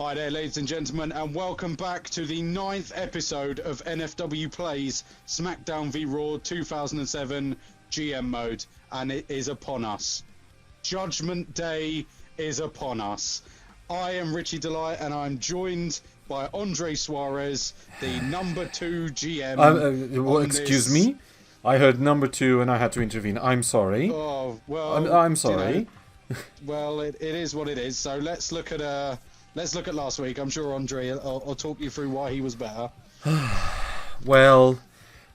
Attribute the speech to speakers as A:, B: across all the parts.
A: Hi there, ladies and gentlemen, and welcome back to the 9th episode of NFW Plays Smackdown v Raw 2007 GM mode, and it is upon us. Judgment Day is upon us. I am Richy D-Light, and I'm joined by Andre Soares, the number 2 GM.
B: Excuse me? I heard number 2 and I had to intervene. I'm sorry.
A: Oh, well...
B: I'm sorry.
A: Well, it is what it is, so let's look at last week. I'm sure Andre will talk you through why he was better.
B: Well,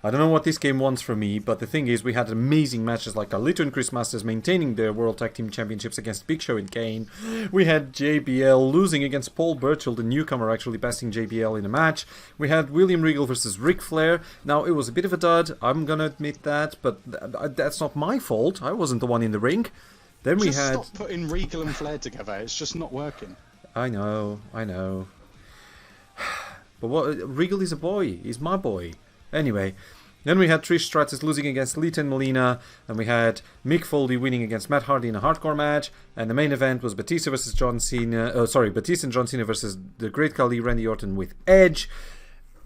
B: I don't know what this game wants from me, but the thing is, we had amazing matches like Carlito and Chris Masters maintaining their World Tag Team Championships against Big Show and Kane. We had JBL losing against Paul Burchill, the newcomer, actually besting JBL in a match. We had William Regal versus Ric Flair. Now, it was a bit of a dud, I'm gonna admit that, but that's not my fault. I wasn't the one in the ring. Then we had...
A: Stop putting Regal and Flair together, it's just not working.
B: I know. But what? Regal is a boy. He's my boy. Anyway, then we had Trish Stratus losing against Lita and Melina, and we had Mick Foley winning against Matt Hardy in a hardcore match, and the main event was Batista versus John Cena. Batista and John Cena versus the Great Khali, Randy Orton with Edge,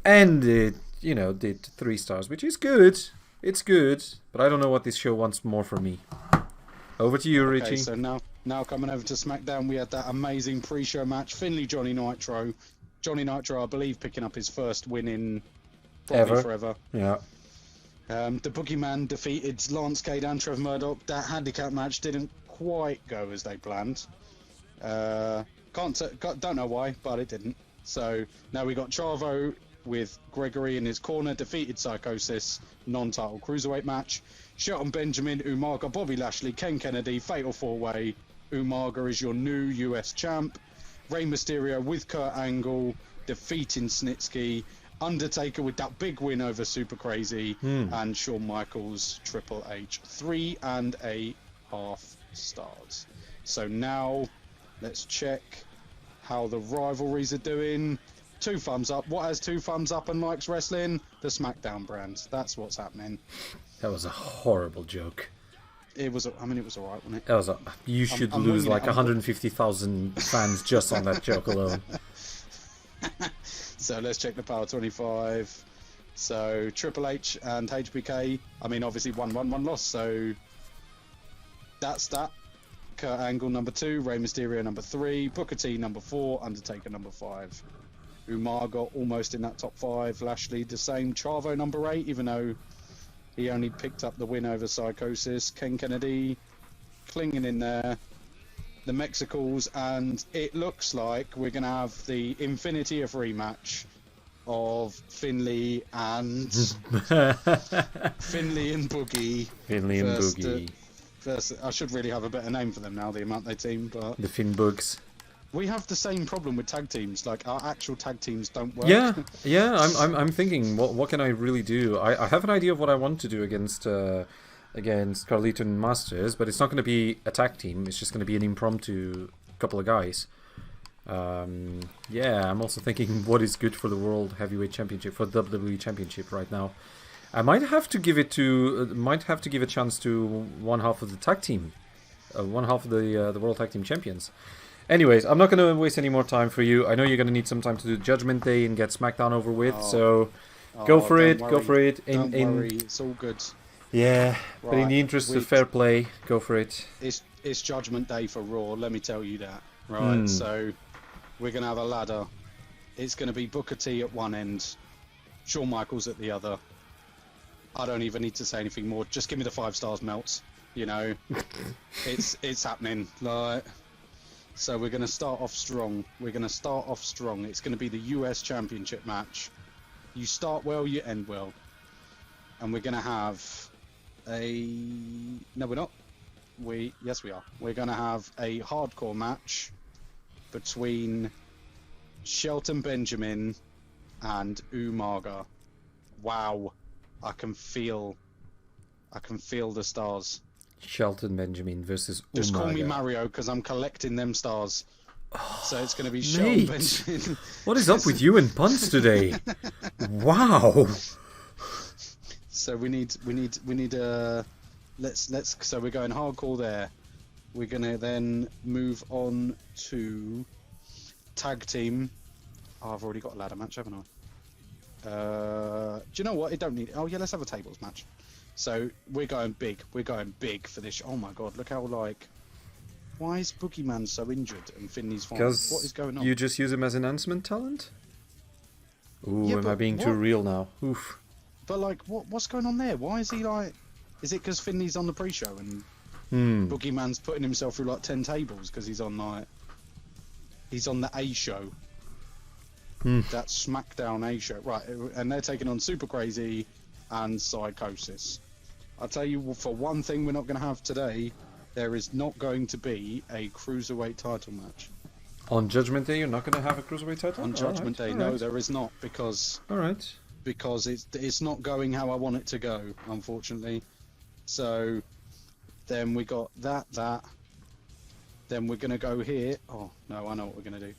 B: and it, did 3 stars, which is good. It's good, but I don't know what this show wants more from me. Over to you, Richy.
A: Okay, so now coming over to SmackDown, we had that amazing pre-show match. Finlay, Johnny Nitro. Johnny Nitro, I believe, picking up his first win in probably forever.
B: Yeah.
A: The Boogeyman defeated Lance Cade and Trevor Murdoch. That handicap match didn't quite go as they planned. Don't know why, but it didn't. So now we got Chavo with Gregory in his corner, defeated Psychosis, non-title cruiserweight match. Shelton Benjamin, Umaga, Bobby Lashley, Ken Kennedy, Fatal 4-Way. Umaga is your new US champ. Rey Mysterio with Kurt Angle, defeating Snitsky. Undertaker with that big win over Super Crazy. And Shawn Michaels, Triple H. 3.5 stars. So now, let's check how the rivalries are doing. 2 thumbs up. What has 2 thumbs up and likes wrestling? The SmackDown brand. That's what's happening.
B: That was a horrible joke.
A: It was alright, wasn't it?
B: That was you should lose like 150,000 fans just on that joke alone.
A: So let's check the Power 25. So Triple H and HBK. I mean, obviously 1 won, 1 lost. So that's that. Kurt Angle number 2, Rey Mysterio number 3, Booker T number 4, Undertaker number 5. Umaga almost in that top 5. Lashley the same. Chavo number 8, even though he only picked up the win over Psychosis. Ken Kennedy clinging in there. The Mexicals, and it looks like we're going to have the Infinity of rematch of Finlay and Boogie.
B: Finlay and Boogie.
A: I should really have a better name for them now, the amount they team, but...
B: The Finn Bugs.
A: We have the same problem with tag teams. Like, our actual tag teams don't work.
B: Yeah. I'm thinking, what can I really do? I have an idea of what I want to do against Carlito and Masters, but it's not going to be a tag team. It's just going to be an impromptu couple of guys. Yeah, I'm also thinking what is good for the World Heavyweight Championship, for the WWE Championship right now. I might have to give a chance to one half of the tag team, one half of the World Tag Team Champions. Anyways, I'm not going to waste any more time for you. I know you're going to need some time to do Judgment Day and get SmackDown over with, so go for it.
A: Don't worry, it's all good.
B: Yeah, right, but in the interest of fair play, go for it.
A: It's Judgment Day for Raw, let me tell you that. Right, so we're going to have a ladder. It's going to be Booker T at one end, Shawn Michaels at the other. I don't even need to say anything more. Just give me the 5 stars, Melts. It's happening. Like... So we're going to start off strong. It's going to be the US Championship match. You start well, you end well. And we're going to have No, we're not. Yes, we are. We're going to have a hardcore match between Shelton Benjamin and Umaga. Wow. I can feel the stars.
B: Shelton Benjamin versus Umaga.
A: Just call me Mario because I'm collecting them stars. So it's going to be Shelton Benjamin.
B: What is up with you and puns today? Wow.
A: So we need let's so we're going hardcore there. We're going to then move on to tag team. Oh, I've already got a ladder match, haven't I? Do you know what? It don't need. Oh yeah, let's have a tables match. So we're going big. We're going big for this. Oh my god, look how like. Why is Boogeyman so injured and Finley's fine? What is going on?
B: You just use him as enhancement talent? Ooh,
A: Yeah,
B: am I being too real now? Oof.
A: But like, what's going on there? Why is he like? Is it because Finley's on the pre-show and Boogeyman's putting himself through like 10 tables because he's on like. He's on the A show. That Smackdown A show, right? And they're taking on Super Crazy and Psychosis. I'll tell you for one thing, we're not going to have today. There is not going to be a cruiserweight title match.
B: On Judgment Day, you're not going to have a cruiserweight title?
A: On Judgment Day, no, there is not because.
B: All right.
A: Because it's not going how I want it to go, unfortunately. So then we got that. Then we're going to go here. Oh no, I know what we're going to do.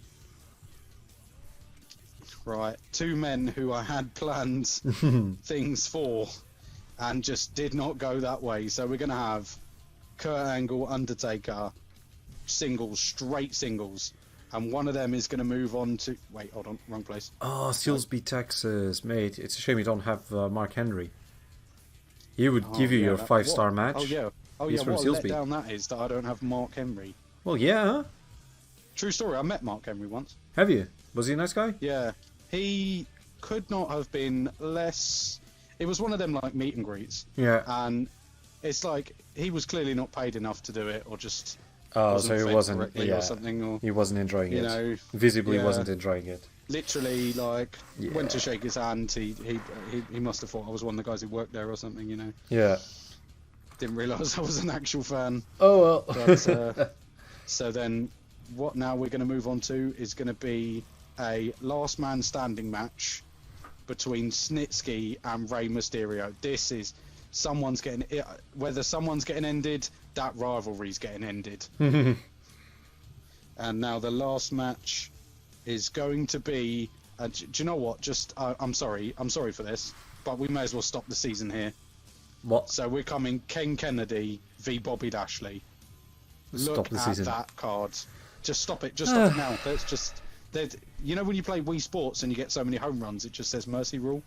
A: Right, 2 men who I had planned things for and just did not go that way. So we're going to have Kurt Angle, Undertaker, singles, straight singles. And one of them is going to move on to... Wait, hold on, wrong place.
B: Oh, Steelsby, Texas. Mate, it's a shame you don't have Mark Henry. He would give you your 5-star match.
A: Oh, yeah. Oh,
B: He's
A: yeah,
B: from
A: what a
B: Steelsby.
A: letdown that is that I don't have Mark Henry.
B: Well, yeah.
A: True story, I met Mark Henry once.
B: Have you? Was he a nice guy?
A: Yeah. He could not have been less... It was one of them, like, meet and greets.
B: Yeah.
A: And it's like, he was clearly not paid enough to do it, or just...
B: Oh, so he wasn't... Yeah.
A: Or something, or...
B: He wasn't enjoying it.
A: You know...
B: Visibly
A: yeah.
B: wasn't enjoying it.
A: Literally, like,
B: Yeah.
A: went to shake his hand, he must have thought I was one of the guys who worked there or something, you know.
B: Yeah.
A: Didn't realise I was an actual fan.
B: Oh, well.
A: But, so then, what now we're going to move on to is going to be a last man standing match between Snitsky and Rey Mysterio. This is someone's getting... Whether someone's getting ended, that rivalry's getting ended. And now the last match is going to be... do you know what? Just, I'm sorry for this, but we may as well stop the season here.
B: What?
A: So we're coming Ken Kennedy v Bobby Lashley.
B: Stop the season.
A: Look at that card. Just stop it. Just stop it now. Let's just... You know when you play Wii Sports and you get so many home runs, it just says mercy rule?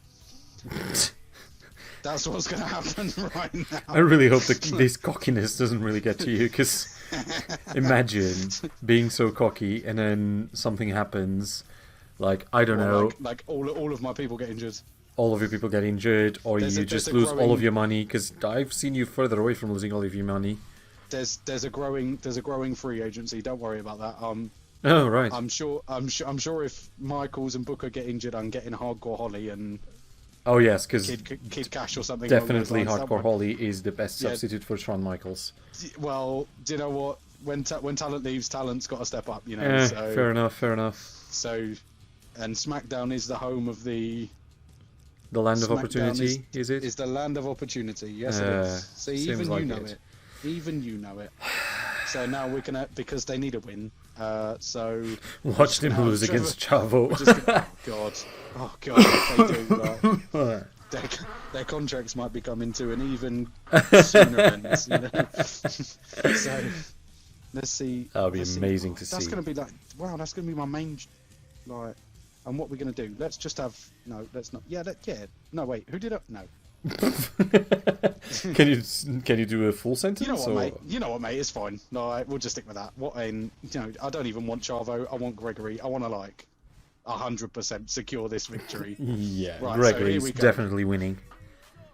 A: That's what's going to happen right now.
B: I really hope that this cockiness doesn't really get to you, because imagine being so cocky and then something happens, like, I don't know...
A: Like all of my people get injured.
B: All of your people get injured, or you just lose all of your money, because I've seen you further away from losing all of your money.
A: There's a growing free agency. Don't worry about that.
B: Oh right.
A: I'm sure if Michaels and Booker get injured, I'm getting Hardcore Holly and
B: Oh yes, because
A: Kid Cash or something.
B: definitely Hardcore Holly is the best substitute for Shawn Michaels.
A: Well, do you know what? When talent leaves, talent's got to step up. You know. So,
B: fair enough.
A: So, and Smackdown is the home of the
B: land of opportunity. Is it?
A: Is the land of opportunity? Yes, it is. See, even you know it. Even you know it. So now we're gonna, because they need a win. So
B: watch them lose against Chavo.
A: Oh god, if they do. Like, their contracts might be coming to an even sooner end. You know? So let's see.
B: That would be amazing to see.
A: That's gonna be like, wow, that's gonna be my main, like. And what we're gonna do? Let's just have let's not. Yeah, no, wait. Who did it? No.
B: Can you do a full sentence?
A: You know what, mate? It's fine. No, we'll just stick with that. I don't even want Chavo. I want Gregory. I want to 100% secure this victory.
B: Yeah,
A: right,
B: Gregory's definitely winning.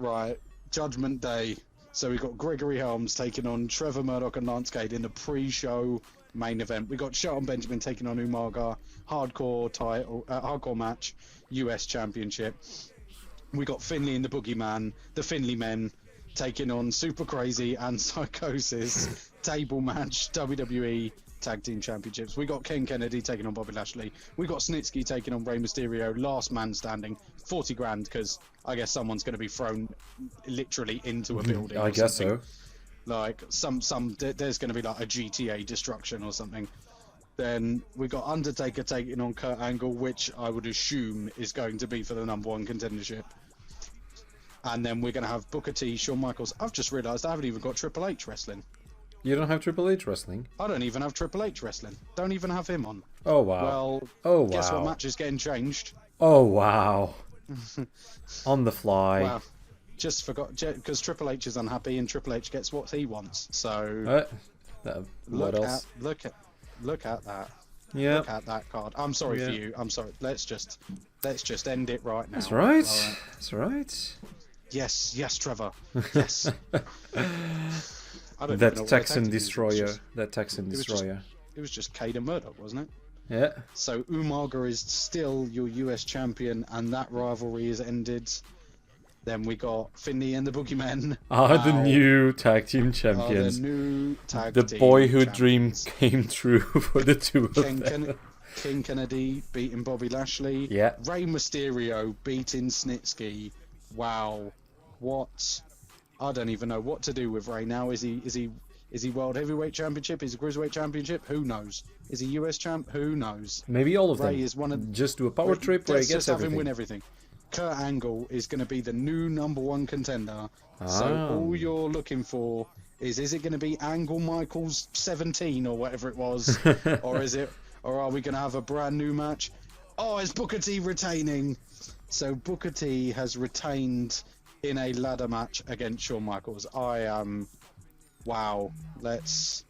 A: Right, Judgment Day. So we got Gregory Helms taking on Trevor Murdoch and Lance Cade in the pre-show main event. We got Shelton Benjamin taking on Umaga, hardcore match, US Championship. We got Finley and the Boogeyman, the Finley men, taking on Super Crazy and Psychosis, table match, WWE Tag Team Championships. We got Ken Kennedy taking on Bobby Lashley. We got Snitsky taking on Rey Mysterio, last man standing, 40 grand, because I guess someone's going to be thrown literally into a building.
B: I guess so.
A: Like, there's going to be like a GTA destruction or something. Then we got Undertaker taking on Kurt Angle, which I would assume is going to be for the #1 contendership. And then we're going to have Booker T, Shawn Michaels. I've just realised I haven't even got Triple H wrestling.
B: You don't have Triple H wrestling?
A: I don't even have Triple H wrestling. Don't even have him on.
B: Oh, wow.
A: Well,
B: oh, wow.
A: Guess what match is getting changed?
B: Oh, wow. On the fly.
A: Wow. Just forgot, because Triple H is unhappy and Triple H gets what he wants. So
B: what else?
A: Look at that.
B: Yeah.
A: Look at that card. I'm sorry for you. I'm sorry. Let's just end it right now.
B: That's right. That's right.
A: Yes, Trevor. Yes.
B: That Texan Destroyer.
A: It was just Cade and Murdoch, wasn't it?
B: Yeah.
A: So Umaga is still your US champion, and that rivalry is ended. Then we got Finley and the Boogeymen
B: The new tag team champions.
A: The new tag
B: team boyhood
A: champions.
B: Dream came true for the two of them.
A: King Kennedy beating Bobby Lashley.
B: Yeah.
A: Rey Mysterio beating Snitsky. Wow. What? I don't even know what to do with Rey now. Is he World Heavyweight Championship? Is he Cruiserweight Championship? Who knows? Is he US Champ? Who knows?
B: Maybe all of them.
A: Rey is one of
B: just do a power trip where he gets
A: have
B: everything.
A: Him win everything. Kurt Angle is going to be the new #1 contender. So all you're looking for is it going to be Angle Michaels 17 or whatever it was, or are we going to have a brand new match? Oh, it's Booker T retaining. So Booker T has retained in a ladder match against Shawn Michaels. Wow. Let's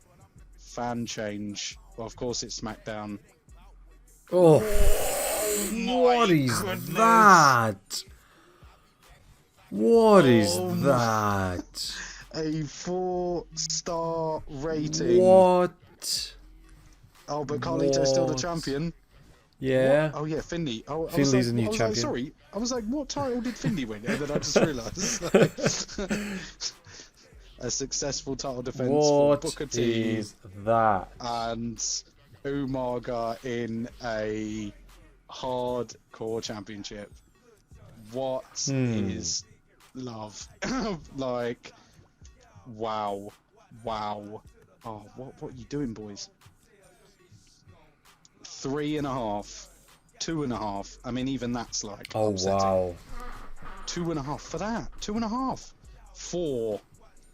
A: fan change. Well, of course it's Smackdown.
B: Oh, what is that? What is that?
A: A 4-star rating.
B: What?
A: Oh, but Carlito's still the champion.
B: Yeah.
A: What? Oh yeah, Finley.
B: Finley's a new champion.
A: Sorry, I was like, what title did Finley win? And then I just realised. A successful title defense for Booker T.
B: What is that?
A: And Umaga in a hardcore championship. What is love? Like, wow. Oh, what are you doing, boys? 3.5, 2.5. I mean, even that's like upsetting.
B: Wow.
A: 2.5 for that. 2.5.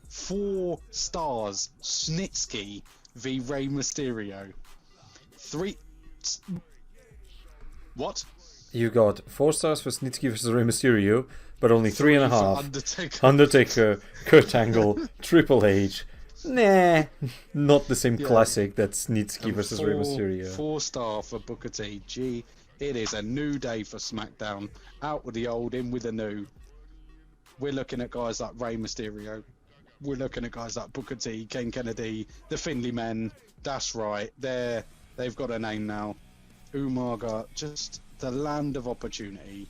A: 4 stars. Snitsky v Rey Mysterio. 3. What?
B: You got 4 stars for Snitsky versus Rey Mysterio, but only 3.5.
A: For
B: Undertaker, Kurt Angle, Triple H. Nah, not the same classic that's Snitsky versus Rey Mysterio.
A: 4-star for Booker T. Gee, it is a new day for SmackDown. Out with the old, in with the new. We're looking at guys like Rey Mysterio. We're looking at guys like Booker T, Ken Kennedy, the Finley Men. That's right. They've got a name now. Umaga, just the land of opportunity.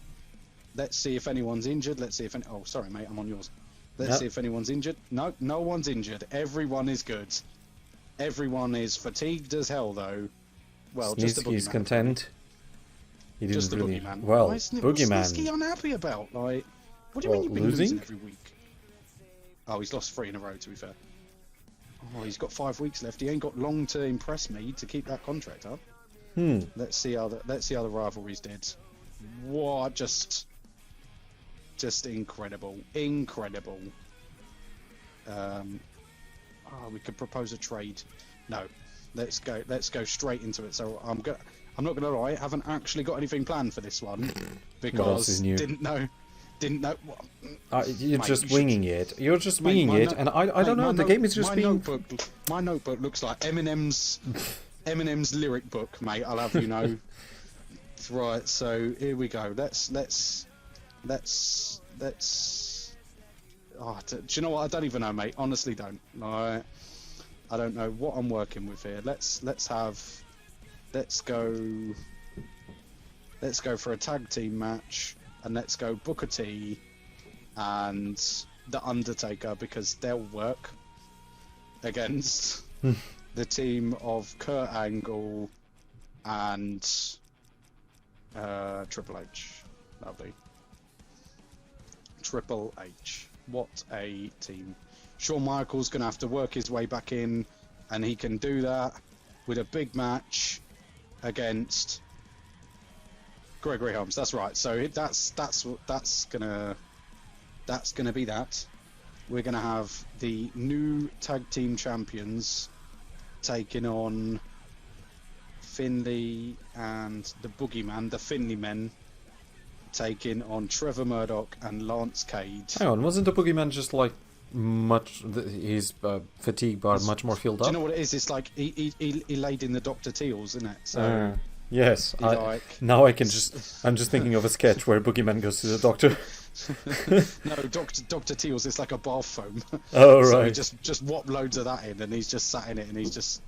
A: Let's see if anyone's injured. Let's see if oh, sorry, mate, I'm on yours. Let's see if anyone's injured. No, no one's injured. Everyone is good. Everyone is fatigued as hell, though. Well, just the Boogeyman.
B: Content. He
A: just the
B: really...
A: Boogeyman.
B: Well,
A: what's
B: Boogeyman.
A: Snitsky unhappy about? Like, what do you mean you've been losing every week? Oh, he's lost 3 in a row, to be fair. Oh, he's got 5 weeks left. He ain't got long to impress me to keep that contract up. Let's see how the rivalries did. What? Just incredible. We could propose a trade. No, let's go straight into it. So I'm not gonna lie, I haven't actually got anything planned for this one because didn't know.
B: You're just winging it. You're just winging it, and I don't know. The game is just being.
A: My notebook looks like Eminem's lyric book, mate. I'll have you know. Right. So here we go. Let's. Oh, do you know what? I don't even know, mate. Honestly, don't. I don't know what I'm working with here. Let's go for a tag team match, and let's go Booker T and the Undertaker because they'll work against the team of Kurt Angle and Triple H. Lovely. Triple H. What a team. Shawn Michaels going to have to work his way back in, and he can do that with a big match against Gregory Helms. That's right. So that's gonna be that. we're going to have the new tag team champions taking on Finley and the Boogeyman, the Finley men, taking on Trevor Murdoch and Lance Cade.
B: Hang on, wasn't the Boogeyman just like his fatigue bar much more filled up?
A: Do you know what it is? It's like he laid in the Dr. Teals, isn't it? So
B: yes. Now I can just... I'm just thinking of a sketch where Boogeyman goes to the doctor.
A: No, Dr. Teals, it's like a bath foam.
B: Oh,
A: so
B: right.
A: he just whop loads of that in, and he's just sat in it, and he's just...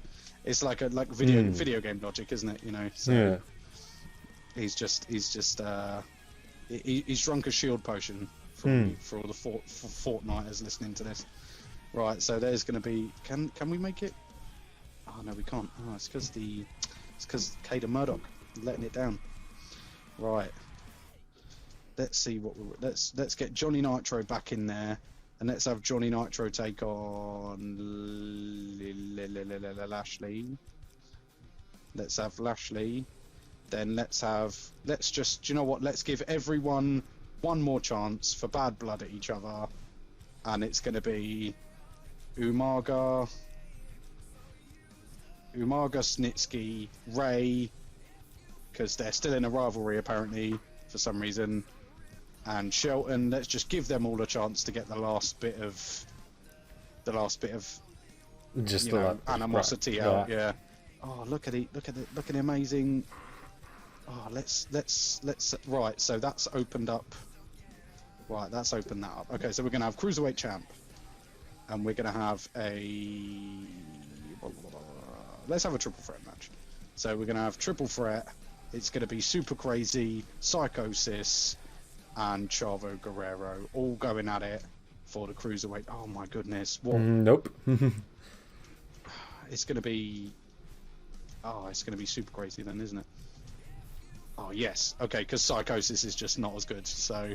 A: It's like video game logic, isn't it? You know. So
B: yeah.
A: He's drunk a shield potion for all the Fortniters listening to this. Right, so there's going to be... Can we make it? Oh, no, we can't. Oh, it's because Cade and Murdoch letting it down. Right. Let's see what let's get Johnny Nitro back in there, and let's have Johnny Nitro take on Lashley. Let's have Lashley. Then let's just, do you know what? Let's give everyone one more chance for bad blood at each other, and it's going to be Umaga, Snitsky, Ray, because they're still in a rivalry apparently for some reason, and Shelton. Let's just give them all a chance to get the last bit of
B: Just
A: animosity out. Yeah. Oh, look at the amazing. Oh, let's right. So that's opened up. Right, that's opened that up. Okay, so we're gonna have Cruiserweight champ, and we're gonna have let's have a triple threat match. So we're gonna have triple threat. It's gonna be Super Crazy, Psychosis, and Chavo Guerrero all going at it for the Cruiserweight. Oh my goodness! What?
B: Nope.
A: It's gonna be. Oh, it's gonna be Super Crazy then, isn't it? Oh yes. Okay, because Psychosis is just not as good. So.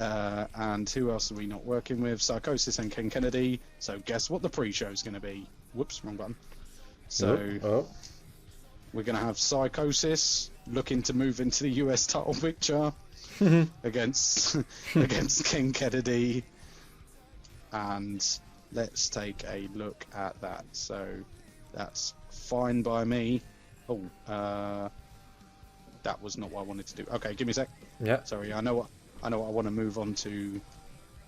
A: And who else are we not working with? Psychosis and Ken Kennedy. So guess what the pre-show is going to be? Whoops, wrong button. So we're going to have Psychosis looking to move into the US title picture against Ken Kennedy. And let's take a look at that. So that's fine by me. Oh, that was not what I wanted to do. Okay, give me a sec.
B: Yeah.
A: Sorry, I know what I want to move on to.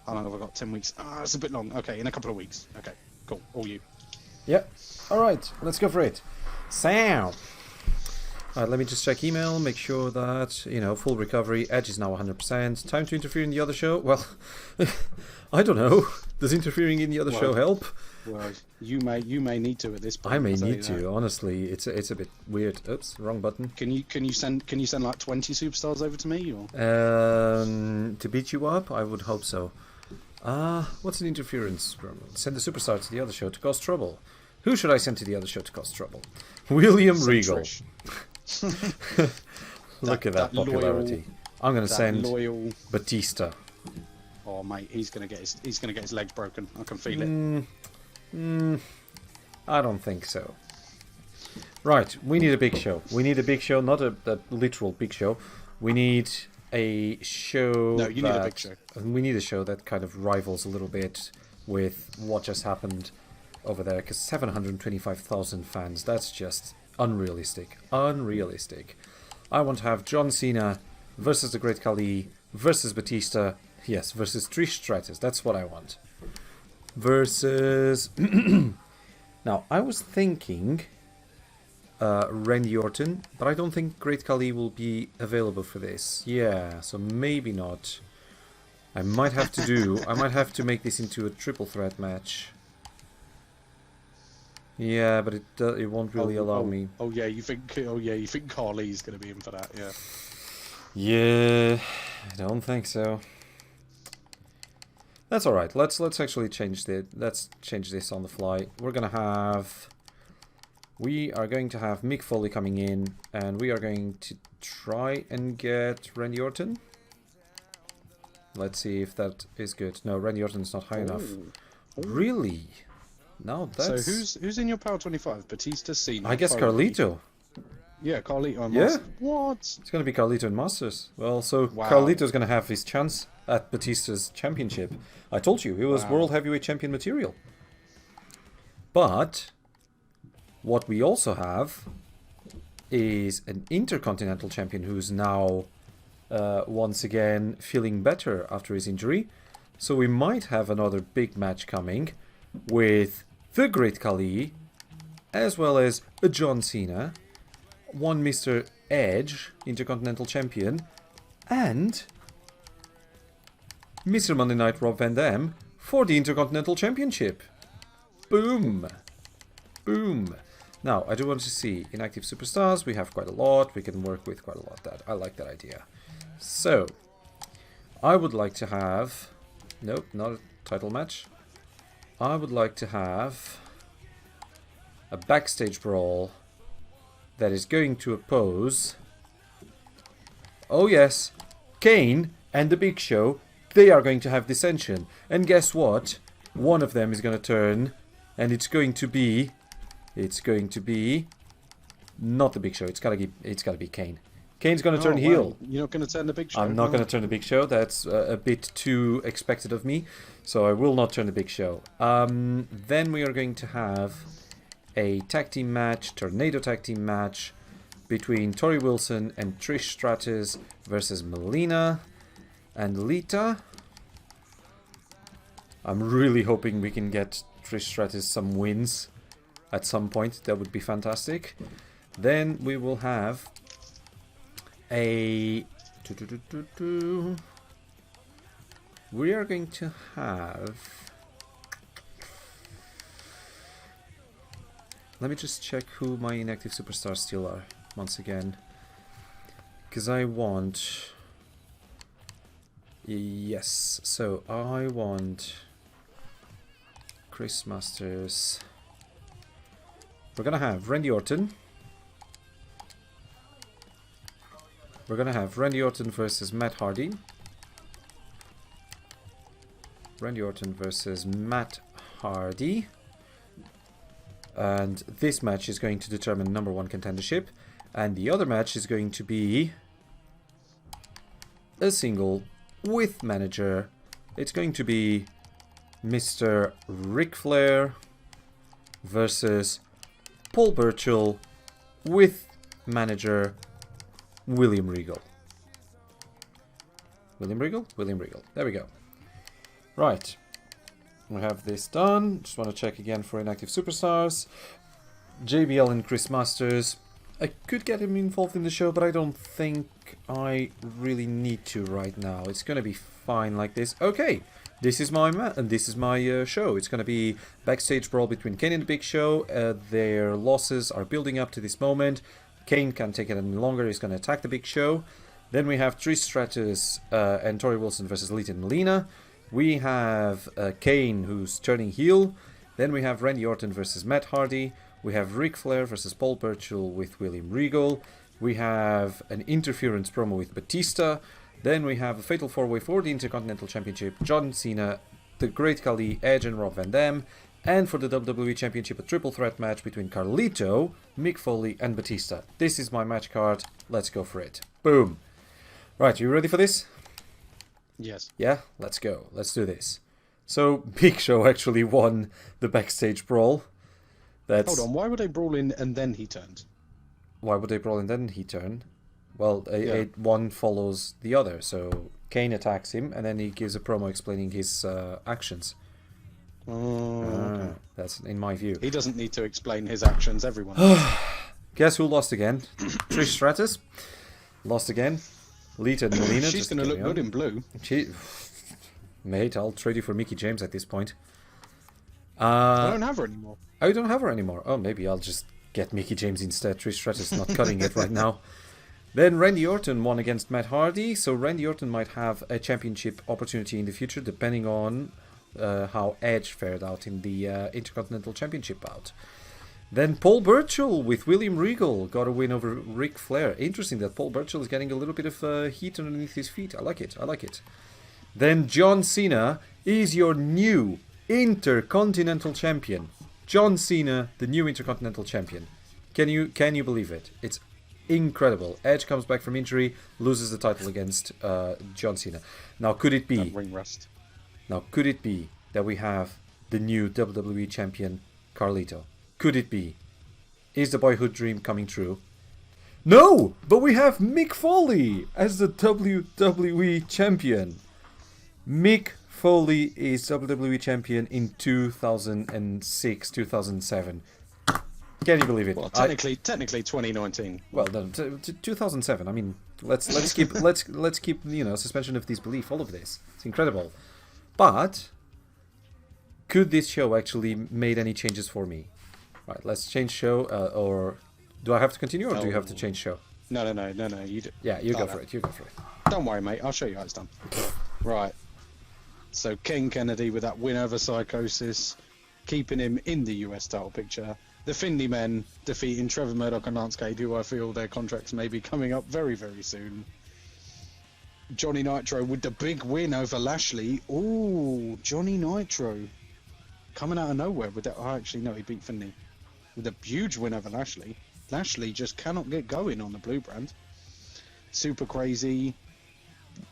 A: How long have I got? 10 weeks. It's a bit long. Okay, in a couple of weeks. Okay, cool. All you.
B: Yep. All right, let's go for it. Sound. All right, let me just check email, make sure that, full recovery. Edge is now 100%. Time to interfere in the other show? Well, I don't know. Does interfering in the other show help?
A: Well, you may need to at this point.
B: I may need to. Honestly, it's a bit weird. Oops, wrong button.
A: Can you send like 20 superstars over to me, or?
B: To beat you up? I would hope so. What's an interference? Send the superstar to the other show to cause trouble. Who should I send to the other show to cause trouble? William Regal. Look at that popularity. I'm going to send Batista.
A: Oh mate, he's gonna get his legs broken. I can feel it.
B: I don't think so. Right, we need a big show. We need a big show, not a literal big show. We need a show.
A: No, you need a big show.
B: We need a show that kind of rivals a little bit with what just happened over there, because 725,000 fans, that's just unrealistic. Unrealistic. I want to have John Cena versus the Great Khali versus Batista. Yes, versus Trish Stratus. That's what I want. Versus... Now, I was thinking Randy Orton, but I don't think Great Khali will be available for this. Yeah, so maybe not. I might have to make this into a triple threat match. Yeah, but it won't really allow me.
A: Oh yeah, you think Khali's going to be in for that? Yeah.
B: Yeah, I don't think so. That's all right. Let's actually change this on the fly. We are going to have Mick Foley coming in, and we are going to try and get Randy Orton. Let's see if that is good. No, Randy Orton's not high enough. Really? No, that's...
A: So who's in your Power 25? Batista, Cena.
B: I guess Carlito.
A: Yeah, Carlito and
B: Yeah.
A: Masters. What?
B: It's going to be Carlito and Masters. Well, so wow. Carlito's going to have his chance at Batista's championship. I told you, he was World Heavyweight Champion material. But what we also have is an Intercontinental Champion who's now once again feeling better after his injury. So we might have another big match coming with the Great Khali, as well as a John Cena, one Mr. Edge, Intercontinental Champion, and Mr. Monday Night Rob Van Dam for the Intercontinental Championship. Boom! Boom! Now, I do want to see inactive superstars. We have quite a lot. We can work with quite a lot. I like that idea. So, I would like to have... Nope, not a title match. I would like to have a backstage brawl that is going to oppose... Oh yes, Kane and the Big Show. They are going to have dissension. And guess what? One of them is going to turn, and it's going to be not the Big Show. It's gotta be Kane. Kane's going to turn heel.
A: You're not going to turn the Big Show?
B: I'm not going to turn the Big Show. That's a bit too expected of me. So I will not turn the Big Show. Then we are going to have a tag team match, Tornado tag team match, between Tori Wilson and Trish Stratus versus Melina and Lita. I'm really hoping we can get Trish Stratus some wins at some point. That would be fantastic. Then we will have a... We are going to have... Let me just check who my inactive superstars still are, once again. Because I want... Yes, so I want... Chris Masters. We're gonna have Randy Orton. We're gonna have Randy Orton versus Matt Hardy. Randy Orton versus Matt Hardy. And this match is going to determine number one contendership. And the other match is going to be a single with manager. It's going to be Mr. Ric Flair versus Paul Burchill with manager William Regal. William Regal? William Regal. There we go. Right. We have this done. Just want to check again for inactive superstars. JBL and Chris Masters. I could get him involved in the show, but I don't think I really need to right now. It's going to be fine like this. Okay. This is my show. It's going to be backstage brawl between Kane and the Big Show. Their losses are building up to this moment. Kane can't take it any longer. He's going to attack the Big Show. Then we have Trish Stratus and Tori Wilson versus Lita and Melina. We have Kane, who's turning heel. Then we have Randy Orton versus Matt Hardy. We have Ric Flair versus Paul Burchill with William Regal. We have an interference promo with Batista. Then we have a fatal four-way for the Intercontinental Championship, John Cena, the Great Khali, Edge and Rob Van Dam. And for the WWE Championship, a triple threat match between Carlito, Mick Foley and Batista. This is my match card. Let's go for it. Boom. Right, you ready for this?
A: Yes.
B: Yeah? Let's go. Let's do this. So, Big Show actually won the backstage brawl.
A: Hold on, why would they brawl in and then he turned?
B: Why would they brawl and then he turn? Well, one follows the other. So Kane attacks him, and then he gives a promo explaining his actions.
A: Okay.
B: That's in my view.
A: He doesn't need to explain his actions. Everyone.
B: Guess who lost again? Trish Stratus lost again. Lita and Melina.
A: She's going to look good in blue.
B: Mate, I'll trade you for Mickie James at this point.
A: I don't have her anymore.
B: Oh, you don't have her anymore? Oh, maybe I'll just get Mickie James instead. Trish Stratus is not cutting it right now. Then Randy Orton won against Matt Hardy, so Randy Orton might have a championship opportunity in the future, depending on how Edge fared out in the Intercontinental Championship bout. Then Paul Burchill with William Regal got a win over Ric Flair. Interesting that Paul Burchill is getting a little bit of heat underneath his feet. I like it. I like it. Then John Cena is your new Intercontinental Champion. John Cena, the new Intercontinental Champion. Can you believe it? It's incredible. Edge comes back from injury, loses the title against John Cena. Now, could it be?
A: Ring rust.
B: Now, could it be that we have the new WWE champion, Carlito? Could it be? Is the boyhood dream coming true? No! But we have Mick Foley as the WWE champion. Mick Foley is WWE champion in 2006, 2007. Can you believe it?
A: Well, technically 2019.
B: Well, no, 2007. I mean, let's keep suspension of disbelief. All of this, it's incredible. But could this show actually made any changes for me? Right, let's change show. Or do I have to continue, or do you have to change show?
A: No. You do.
B: Yeah, you go for it. You go for it.
A: Don't worry, mate. I'll show you how it's done. Right. So Ken Kennedy with that win over Psychosis, keeping him in the US title picture. The Finley men defeating Trevor Murdoch and Lance Cade, who I feel their contracts may be coming up very, very soon. Johnny Nitro with the big win over Lashley. Ooh, Johnny Nitro. Coming out of nowhere with that. Oh, actually, no, he beat Finley. With a huge win over Lashley. Lashley just cannot get going on the blue brand. Super Crazy.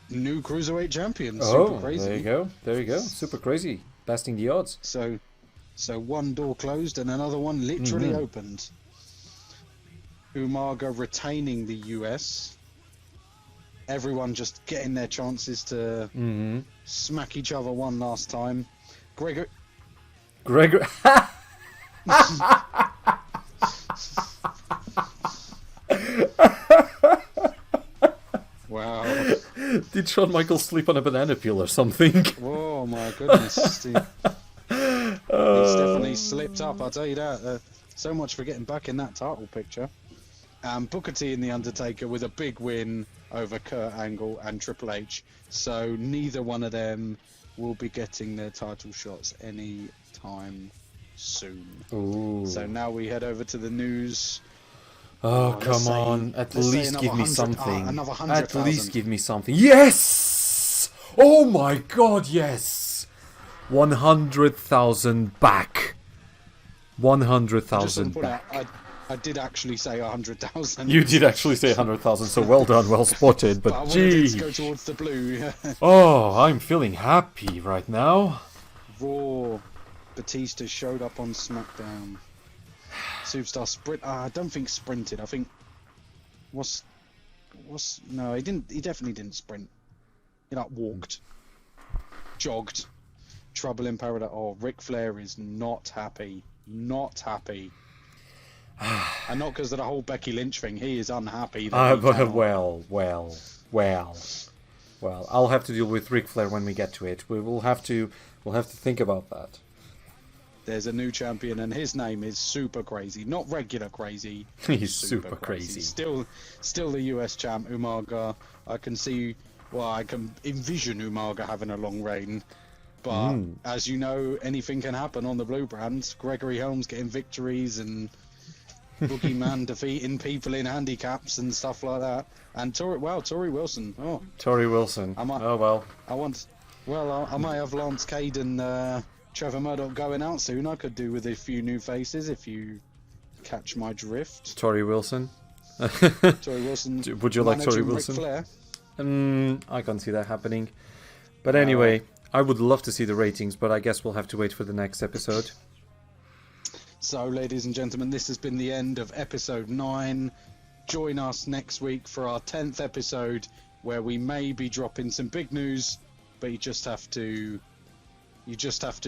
A: New Cruiserweight champion. Super Crazy.
B: There you go. Super Crazy. Besting the odds.
A: So one door closed and another one literally opened. Umaga retaining the US. Everyone just getting their chances to smack each other one last time. Gregor. Wow.
B: Did Shawn Michaels sleep on a banana peel or something?
A: Oh my goodness. He's definitely slipped up, I'll tell you that. So much for getting back in that title picture. Booker T and The Undertaker with a big win over Kurt Angle and Triple H. So neither one of them will be getting their title shots any time soon.
B: Ooh.
A: So now we head over to the news.
B: Oh, come on. At least give me something.
A: Another 100,000.
B: At least give me something. Yes! Oh my god, yes! 100,000 back. 100,000 back.
A: I did actually say 100,000.
B: You did actually say 100,000, so well done, well spotted, but
A: I wanted
B: gee.
A: it to go towards the blue.
B: Oh, I'm feeling happy right now.
A: Raw. Batista showed up on SmackDown. Superstar sprint. I don't think sprinted. I think no, he didn't. He definitely didn't sprint. He walked, jogged. Trouble in Paradise. Oh, Ric Flair is not happy. Not happy. And not because of the whole Becky Lynch thing. He is unhappy.
B: Well. I'll have to deal with Ric Flair when we get to it. We'll have to think about that.
A: There's a new champion, and his name is Super Crazy, not regular crazy.
B: He's super crazy.
A: Still the US champ, Umaga. I can envision Umaga having a long reign. But as you know, anything can happen on the blue brand. Gregory Helms getting victories and Boogeyman defeating people in handicaps and stuff like that. And Tori Wilson. Oh,
B: Tori Wilson. I
A: might have Lance Cade and Trevor Murdoch going out soon. I could do with a few new faces if you catch my drift.
B: Tori Wilson.
A: Tori Wilson.
B: Would you like Tori Wilson? I can't see that happening. But anyway, I would love to see the ratings, but I guess we'll have to wait for the next episode.
A: So, ladies and gentlemen, this has been the end of episode 9. Join us next week for our 10th episode, where we may be dropping some big news, but you just have to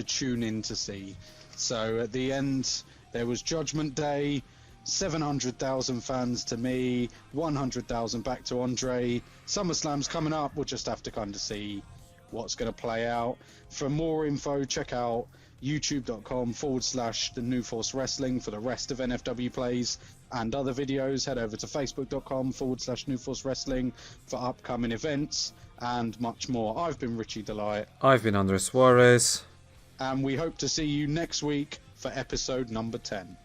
A: tune in to see. So at the end, there was Judgment Day, 700,000 fans to me, 100,000 back to Andre. SummerSlam's coming up. We'll just have to kind of see what's going to play out. For more info, check out youtube.com/The New Force Wrestling for the rest of NFW Plays and other videos. Head over to facebook.com/New Force Wrestling for upcoming events and much more. I've been Richy D-Light.
B: I've been Andre Soares.
A: And we hope to see you next week for episode number 10.